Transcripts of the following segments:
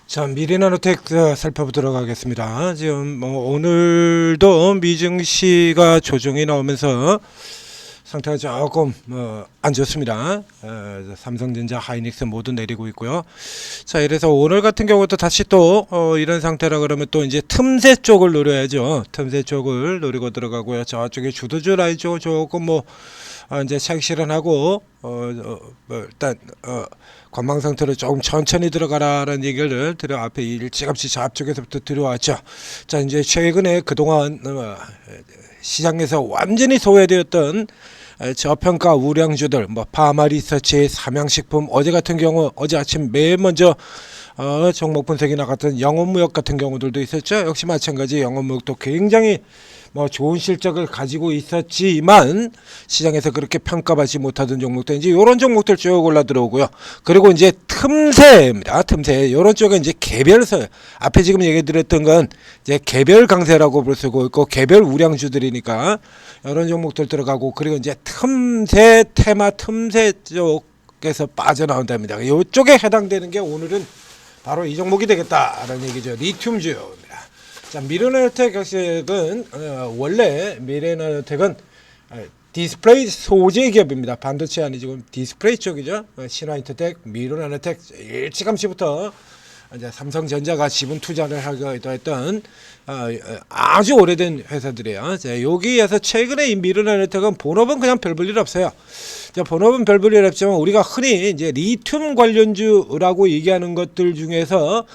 자, 미래나노텍 살펴보도록 하겠습니다. 지금 오늘도 미증시가 조정이 나오면서 상태가 조금 안 좋습니다. 삼성전자, 하이닉스 모두 내리고 있고요. 자, 이래서 오늘 같은 경우도 다시 또 이런 상태라 그러면 또 이제 틈새 쪽을 노려야죠. 틈새 쪽을 노리고 들어가고요. 저쪽에 주도주 라인 쪽 조금 이제 차익 실현하고 일단 관망 상태로 조금 천천히 들어가라는 얘기를 드려 앞에 일찌감치 저 앞쪽에서부터 들어왔죠. 자, 이제 최근에 그동안 시장에서 완전히 소외되었던 저평가 우량주들, 파마리서치, 삼양식품, 어제 같은 경우 어제 아침 맨 먼저 종목 분석이 나갔던 영업무역 같은 경우들도 있었죠. 역시 마찬가지 영업무역도 굉장히 좋은 실적을 가지고 있었지만 시장에서 그렇게 평가받지 못하던 종목들 이제 이런 종목들 쭉 올라 들어오고요. 그리고 이제 틈새입니다. 틈새 이런 쪽에 이제 개별서 앞에 지금 얘기 드렸던 건 이제 개별 강세라고 볼 수가 있고 개별 우량주들이니까 이런 종목들 들어가고 그리고 이제 틈새 테마 틈새 쪽에서 빠져나온답니다. 이쪽에 해당되는 게 오늘은 바로 이 종목이 되겠다라는 얘기죠. 리튬주입니다. 자, 미래나노텍은 원래 미래나노텍은 디스플레이 소재 기업입니다. 반도체 아니지금 디스플레이 쪽이죠. 신화인터텍, 미래나노텍 일찌감치부터 이제 삼성전자가 지분 투자를 하기도 했던 아주 오래된 회사들이에요. 자, 여기에서 최근에 이 미래나노텍은 본업은 그냥 별 볼 일 없어요. 자, 본업은 별 볼 일 없지만 우리가 흔히 이제 리튬 관련주라고 얘기하는 것들 중에서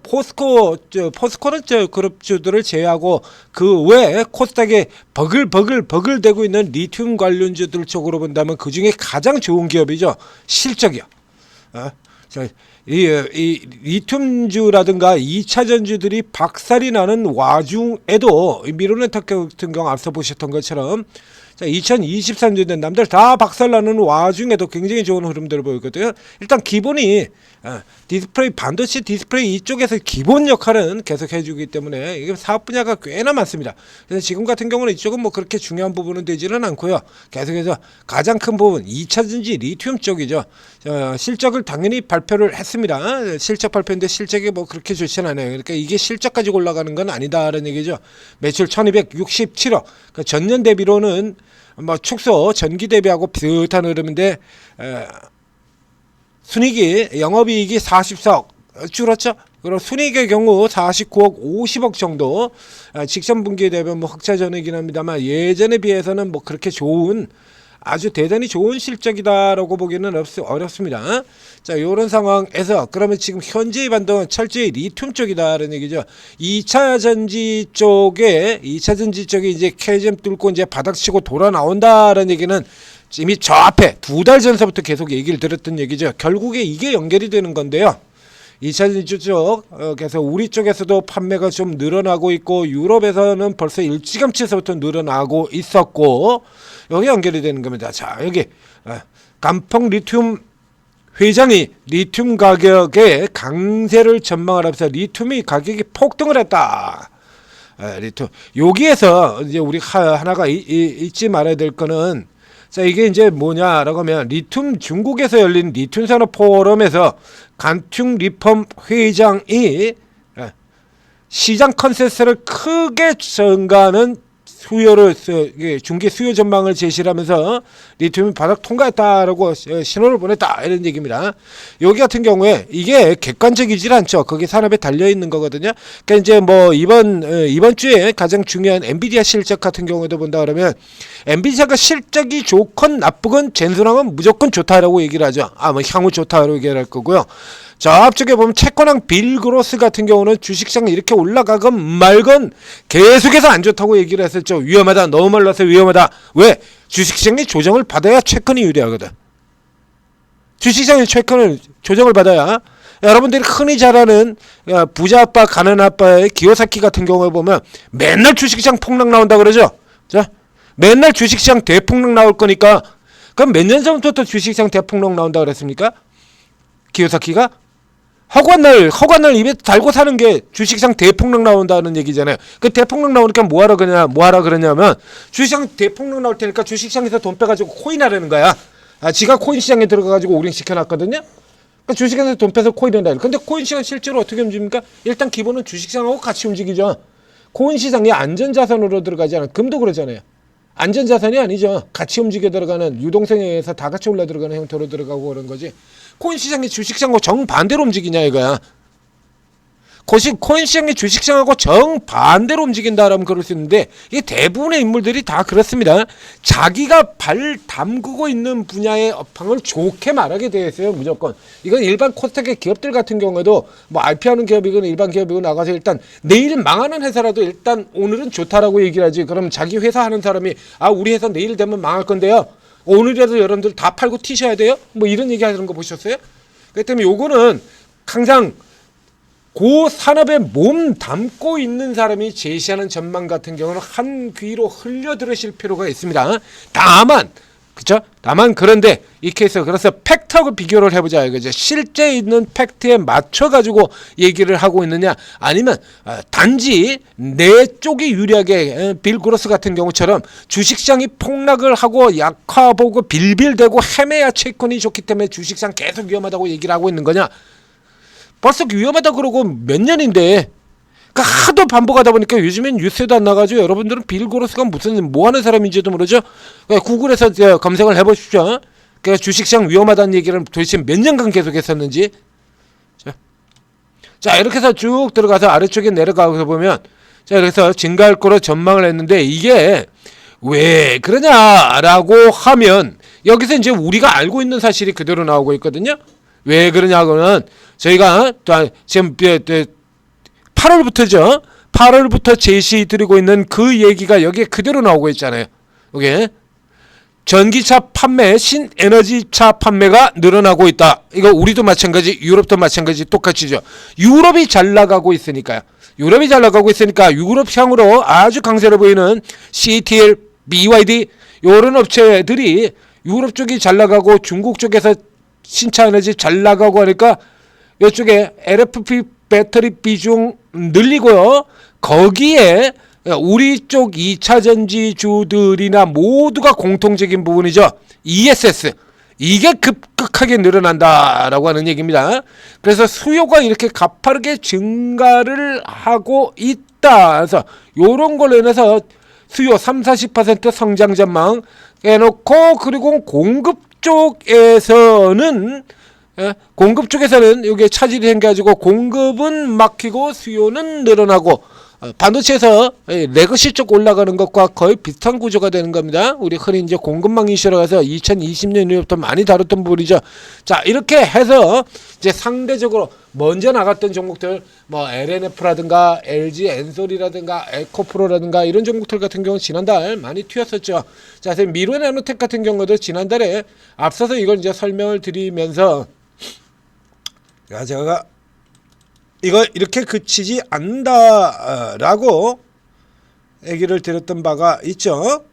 포스코는 그룹주들을 제외하고 그 외에 코스닥에 버글대고 있는 리튬 관련주들 쪽으로 본다면 그 중에 가장 좋은 기업이죠. 실적이요. 자, 이 리튬주라든가 2차 전주들이 박살이 나는 와중에도 미래나노텍 같은 경우 앞서 보셨던 것처럼 자, 2023년 된 남들 다 박살나는 와중에도 굉장히 좋은 흐름들을 보였거든요. 일단 기본이 디스플레이 반도체 디스플레이 이쪽에서 기본 역할은 계속 해주기 때문에 이게 사업 분야가 꽤나 많습니다. 그래서 지금 같은 경우는 이쪽은 그렇게 중요한 부분은 되지는 않고요. 계속해서 가장 큰 부분 2차전지 리튬 쪽이죠. 실적을 당연히 발표를 했습니다. 실적 발표인데 실적이 그렇게 좋지는 않아요. 그러니까 이게 실적 가지고 올라가는 건 아니다라는 얘기죠. 매출 1267억. 그러니까 전년 대비로는 축소 전기 대비하고 비슷한 흐름인데 순이익이 영업이익이 44억 줄었죠. 그리고 순이익의 경우 49억 50억 정도 직전 분기에 대비하면 흑자 전이긴 합니다만 예전에 비해서는 그렇게 좋은 아주 대단히 좋은 실적이다라고 보기는 어렵습니다. 자, 이런 상황에서 그러면 지금 현재의 반등은 철저히 리튬 쪽이다라는 얘기죠. 2차 전지 쪽에 이제 캐잼 뚫고 이제 바닥치고 돌아 나온다라는 얘기는 이미 저 앞에 2달 전서부터 계속 얘기를 들었던 얘기죠. 결국에 이게 연결이 되는 건데요. 2차 전지 쪽에서 우리 쪽에서도 판매가 좀 늘어나고 있고 유럽에서는 벌써 일찌감치에서부터 늘어나고 있었고 여기 연결이 되는 겁니다. 자, 여기 간펑 리튬 회장이 리튬 가격의 강세를 전망하면서 리튬이 가격이 폭등을 했다. 리튬 여기에서 이제 우리 하나가 잊지 말아야 될 거는 자, 이게 이제 뭐냐라고 하면 리튬 중국에서 열린 리튬 산업 포럼에서 간퉁 리펌 회장이 시장 컨센서스를 크게 증가하는 수요를 중기 수요 전망을 제시를 하면서 리튬이 바닥 통과했다라고 신호를 보냈다 이런 얘기입니다. 여기 같은 경우에 이게 객관적이질 않죠. 거기 산업에 달려 있는 거거든요. 그러니까 이제 이번 주에 가장 중요한 엔비디아 실적 같은 경우에도 본다 그러면 엔비디아가 실적이 좋건 나쁘건 젠순항은 무조건 좋다라고 얘기를 하죠. 향후 좋다라고 얘기를 할 거고요. 저 앞쪽에 보면 채권왕 빌그로스 같은 경우는 주식시장이 이렇게 올라가건 말건 계속해서 안 좋다고 얘기를 했었죠. 위험하다. 너무 말라서 위험하다. 왜? 주식시장이 조정을 받아야 채권이 유리하거든. 주식시장이 채권을 조정을 받아야 여러분들이 흔히 잘 아는 부자 아빠 가난 아빠의 기요사키 같은 경우에 보면 맨날 주식시장 폭락 나온다 그러죠. 자, 맨날 주식시장 대폭락 나올 거니까 그럼 몇 년 전부터 주식시장 대폭락 나온다 그랬습니까? 기요사키가? 허관날 입에 달고 사는 게 주식시장 대폭락 나온다는 얘기잖아요. 그 대폭락 나오니까 뭐하라 그러냐면 주식시장 대폭락 나올 테니까 주식시장에서 돈 빼가지고 코인 하라는 거야. 지가 코인 시장에 들어가가지고 우린 시켜놨거든요. 그러니까 주식에서 돈 빼서 코인에 넣어요. 근데 코인 시장 실제로 어떻게 움직입니까? 일단 기본은 주식시장하고 같이 움직이죠. 코인 시장이 안전자산으로 들어가지 않아요. 금도 그러잖아요. 안전자산이 아니죠. 같이 움직여 들어가는 유동성에 의해서 다 같이 올라 들어가는 형태로 들어가고 그런 거지. 코인 시장이 주식시장하고 정반대로 움직이냐 이거야. 코인 시장이 주식시장하고 정반대로 움직인다라면 그럴 수 있는데 이게 대부분의 인물들이 다 그렇습니다. 자기가 발 담그고 있는 분야의 업황을 좋게 말하게 되어 있어요. 무조건. 이건 일반 코스닥의 기업들 같은 경우에도 뭐 IP하는 기업이건 일반 기업이건 나가서 일단 내일 망하는 회사라도 일단 오늘은 좋다라고 얘기를 하지. 그럼 자기 회사 하는 사람이 우리 회사 내일 되면 망할 건데요. 오늘이라도 여러분들 다 팔고 튀셔야 돼요. 뭐 이런 얘기 하는 거 보셨어요? 그렇기 때문에 요거는 항상 그 산업에 몸 담고 있는 사람이 제시하는 전망 같은 경우는 한 귀로 흘려 들으실 필요가 있습니다. 다만 그런데 이 케이스 그래서 팩트하고 비교를 해보자 이거죠. 실제 있는 팩트에 맞춰 가지고 얘기를 하고 있느냐 아니면 단지 내 쪽이 유리하게 빌 그로스 같은 경우처럼 주식시장이 폭락을 하고 약화보고 빌빌대고 헤매야 채권이 좋기 때문에 주식시장 계속 위험하다고 얘기를 하고 있는 거냐. 벌써 위험하다 그러고 몇 년인데 그러니까 하도 반복하다 보니까 요즘엔 뉴스에도 안 나가지고 여러분들은 빌 고로스가 무슨 뭐하는 사람인지도 모르죠. 구글에서 검색을 해보십시오. 그러니까 주식시장 위험하다는 얘기를 도대체 몇 년간 계속 했었는지. 자 이렇게 해서 쭉 들어가서 아래쪽에 내려가서 보면 자 그래서 증가할 거로 전망을 했는데 이게 왜 그러냐라고 하면 여기서 이제 우리가 알고 있는 사실이 그대로 나오고 있거든요. 왜 그러냐고는 저희가 지금 8월부터죠. 8월부터 제시드리고 있는 그 얘기가 여기에 그대로 나오고 있잖아요. 이게 전기차 판매, 신에너지차 판매가 늘어나고 있다. 이거 우리도 마찬가지, 유럽도 마찬가지 똑같이죠. 유럽이 잘 나가고 있으니까요. 유럽이 잘 나가고 있으니까 유럽향으로 아주 강세를 보이는 CATL, BYD 이런 업체들이 유럽 쪽이 잘 나가고 중국 쪽에서 신차 에너지 잘 나가고 하니까 이쪽에 LFP 배터리 비중 늘리고요. 거기에 우리 쪽 2차 전지주들이나 모두가 공통적인 부분이죠. ESS. 이게 급격하게 늘어난다라고 하는 얘기입니다. 그래서 수요가 이렇게 가파르게 증가를 하고 있다. 그래서 요런 걸로 인해서 수요 30-40% 성장 전망 해놓고 그리고 공급 쪽에서는 이게 차질이 생겨가지고 공급은 막히고 수요는 늘어나고 반도체에서 레거시 쪽 올라가는 것과 거의 비슷한 구조가 되는 겁니다. 우리 흔히 이제 공급망 이슈로 가서 2020년 이후부터 많이 다뤘던 부분이죠. 자 이렇게 해서 이제 상대적으로 먼저 나갔던 종목들 뭐 LNF라든가 LG 엔솔이라든가 에코프로라든가 이런 종목들 같은 경우는 지난달 많이 튀었었죠. 자 미르나노텍 같은 경우도 지난달에 앞서서 이걸 이제 설명을 드리면서 제가 이거 이렇게 그치지 않는다라고 얘기를 드렸던 바가 있죠.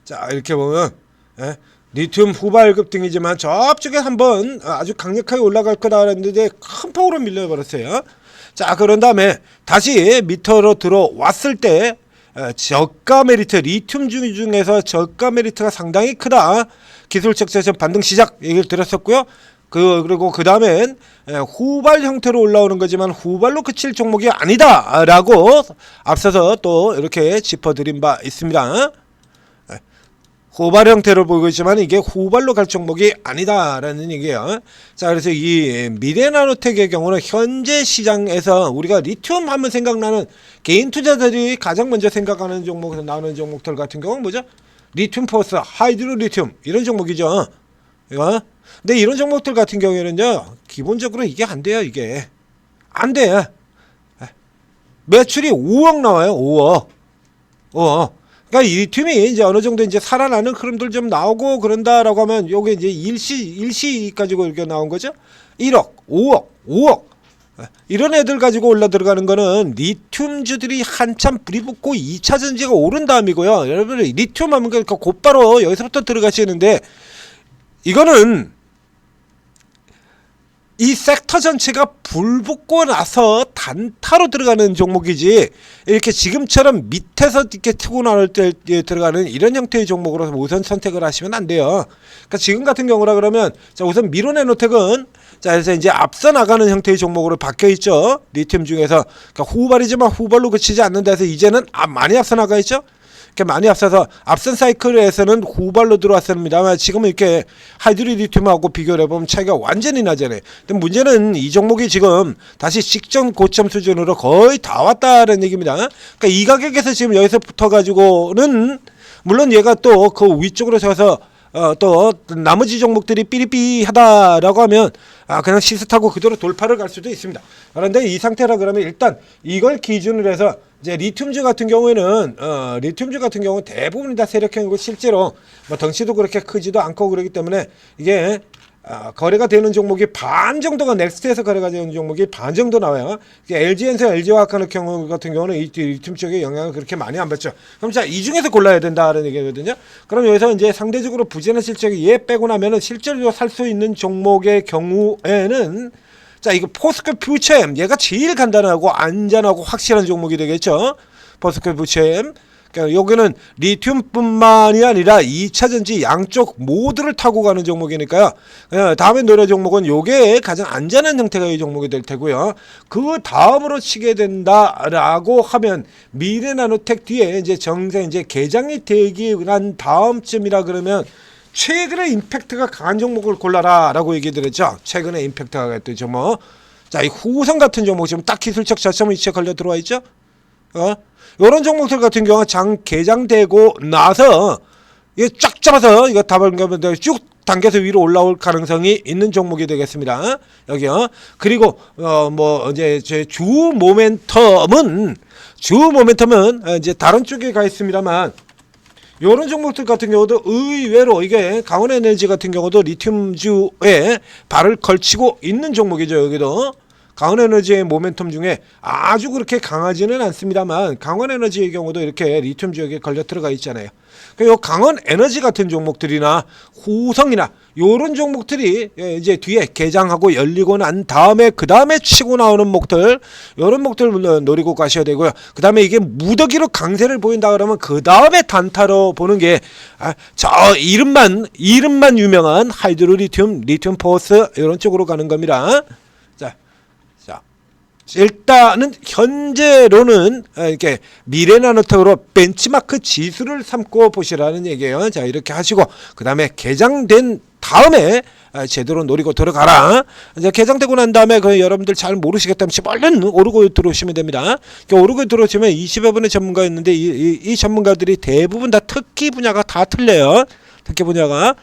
자 이렇게 보면 리튬 후발급 등이지만 저쪽에 한번 아주 강력하게 올라갈 거다 그랬는데 큰 폭으로 밀려버렸어요. 자 그런 다음에 다시 밑으로 들어왔을 때 저가 메리트 리튬 중에서 저가 메리트가 상당히 크다. 기술적 세션 반등 시작 얘기를 드렸었고요. 그리고 그 다음엔 후발 형태로 올라오는 거지만 후발로 그칠 종목이 아니다라고 앞서서 또 이렇게 짚어드린 바 있습니다. 후발 형태로 보이고 있지만 이게 후발로 갈 종목이 아니다라는 얘기예요. 자 그래서 이 미래나노텍의 경우는 현재 시장에서 우리가 리튬 하면 생각나는 개인 투자자들이 가장 먼저 생각하는 종목에서 나오는 종목들 같은 경우는 뭐죠? 리튬 포스, 하이드로 리튬 이런 종목이죠. 이거. 근데 이런 종목들 같은 경우에는요 기본적으로 이게 안 돼요. 이게 안 돼. 매출이 5억 나와요. 5억. 그러니까 이 리튬이 이제 어느 정도 이제 살아나는 흐름들 좀 나오고 그런다라고 하면 요게 이제 일시 가지고 이렇게 나온 거죠. 1억, 5억 이런 애들 가지고 올라 들어가는 거는 리튬주들이 한참 불이 붙고 2차 전지가 오른 다음이고요. 여러분 리튬 하면 그러니까 곧바로 여기서부터 들어가시는데 이거는 이 섹터 전체가 불붙고 나서 단타로 들어가는 종목이지, 이렇게 지금처럼 밑에서 이렇게 트고 나올 때 들어가는 이런 형태의 종목으로 우선 선택을 하시면 안 돼요. 그러니까 지금 같은 경우라 그러면, 자, 우선 미로네노텍은, 자, 그래서 이제 앞서 나가는 형태의 종목으로 바뀌어 있죠. 리튬 중에서. 그러니까 후발이지만 후발로 그치지 않는다 해서 이제는 많이 앞서 나가 있죠. 이렇게 많이 앞서서 앞선 사이클에서는 후발로 들어왔습니다만, 지금은 이렇게 하이드리 리튬하고 비교를 해보면 차이가 완전히 나잖아요. 근데 문제는 이 종목이 지금 다시 직전 고점 수준으로 거의 다 왔다는 얘기입니다. 그러니까 이 가격에서 지금 여기서 붙어가지고는, 물론 얘가 또 그 위쪽으로 서서 또 나머지 종목들이 삐리삐하다라고 하면 그냥 시세 타고 그대로 돌파를 갈 수도 있습니다. 그런데 이 상태라 그러면 일단 이걸 기준으로 해서 이제 리튬주 같은 경우에는 리튬주 같은 경우 대부분이 다 세력형이고, 실제로 뭐 덩치도 그렇게 크지도 않고 그러기 때문에 이게 거래가 되는 종목이 반 정도가 넥스트에서 거래가 되는 종목이 반 정도 나와요. LG엔서 LG화학하는 경우 같은 경우는 이 리튬 쪽에 영향을 그렇게 많이 안 받죠. 그럼 자, 이 중에서 골라야 된다는 얘기거든요. 그럼 여기서 이제 상대적으로 부진한 실적이 얘 빼고 나면은 실제로 살 수 있는 종목의 경우에는, 자, 이거 포스코 퓨처엠, 얘가 제일 간단하고 안전하고 확실한 종목이 되겠죠. 포스코 퓨처엠. 그러니까 여기는 리튬뿐만이 아니라 2차전지 양쪽 모두를 타고 가는 종목이니까요. 다음에 노래 종목은 요게 가장 안전한 형태가 이 종목이 될 테고요. 그 다음으로 치게 된다라고 하면 미래나노텍 뒤에 이제 정상 이제 개장이 되기 난 다음쯤이라 그러면 최근에 임팩트가 강한 종목을 골라라라고 얘기 드렸죠. 최근에 임팩트가 강했던 종목. 자, 이 후성 같은 종목 지금 딱 기술적 저점 위치에 걸려 들어와 있죠. 이런 종목들 같은 경우 장 개장되고 나서 이게 쫙 잡아서 이거 다발가면 쭉 당겨서 위로 올라올 가능성이 있는 종목이 되겠습니다. 여기요. 그리고 뭐 이제 제 주 모멘텀은 이제 다른 쪽에 가 있습니다만, 요런 종목들 같은 경우도 의외로 이게 강원에너지 같은 경우도 리튬주에 발을 걸치고 있는 종목이죠. 여기도 강원에너지의 모멘텀 중에 아주 그렇게 강하지는 않습니다만, 강원에너지의 경우도 이렇게 리튬 지역에 걸려 들어가 있잖아요. 요 강원에너지 같은 종목들이나 후성이나 요런 종목들이 이제 뒤에 개장하고 열리고 난 다음에 그 다음에 치고 나오는 목들, 요런 목들 노리고 가셔야 되고요. 그 다음에 이게 무더기로 강세를 보인다 그러면 그 다음에 단타로 보는 게 저 이름만 유명한 하이드로 리튬 포스 이런 쪽으로 가는 겁니다. 일단은 현재로는 이렇게 미래나노텍으로 벤치마크 지수를 삼고 보시라는 얘기예요. 자, 이렇게 하시고 그 다음에 개장된 다음에 제대로 노리고 들어가라. 이제 개장되고 난 다음에 그 여러분들 잘 모르시겠다면 얼른 오르고 들어오시면 됩니다. 오르고 들어오시면 20여 분의 전문가였는데 이 전문가들이 대부분 다 특기 분야가 다 틀려요. 특기 분야가.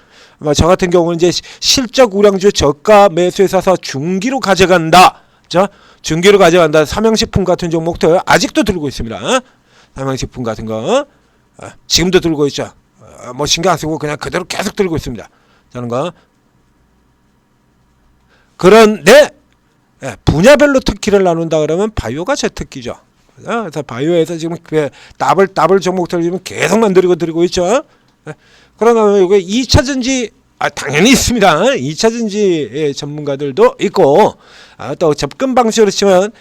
저 같은 경우는 이제 실적 우량주 저가 매수에 사서 중기로 가져간다. 자, 중기로 가져간다. 삼양식품 같은 종목들 아직도 들고 있습니다. 삼양식품 같은 거 지금도 들고 있죠. 뭐 신경 안 쓰고 그냥 그대로 계속 들고 있습니다. 저는 거. 그런데 분야별로 특기를 나눈다 그러면 바이오가 제 특기죠. 그래서 바이오에서 지금 더블 종목들을 지금 계속 만들고 들고 있죠. 그러나 이게 2차전지 당연히 있습니다. 2차전지 전문가들도 있고, 또 접근 방식으로 치면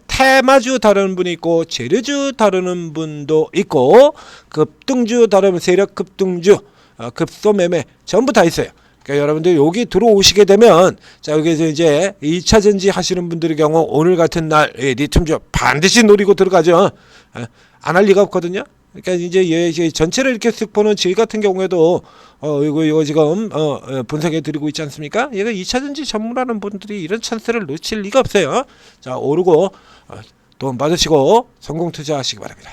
테마주 다루는 분이 있고, 재료주 다루는 분도 있고, 급등주 다루면 세력 급등주, 급소매매 전부 다 있어요. 그러니까 여러분들 여기 들어오시게 되면, 자, 여기서 이제 2차전지 하시는 분들의 경우 오늘 같은 날 리튬주 반드시 노리고 들어가죠. 안 할 리가 없거든요. 그러니까 이제 전체를 이렇게 쓱 보는 저희 같은 경우에도 이거 지금 분석해 드리고 있지 않습니까? 얘가 2차전지 전문하는 분들이 이런 찬스를 놓칠 리가 없어요. 자, 오르고 돈 받으시고 성공 투자하시기 바랍니다.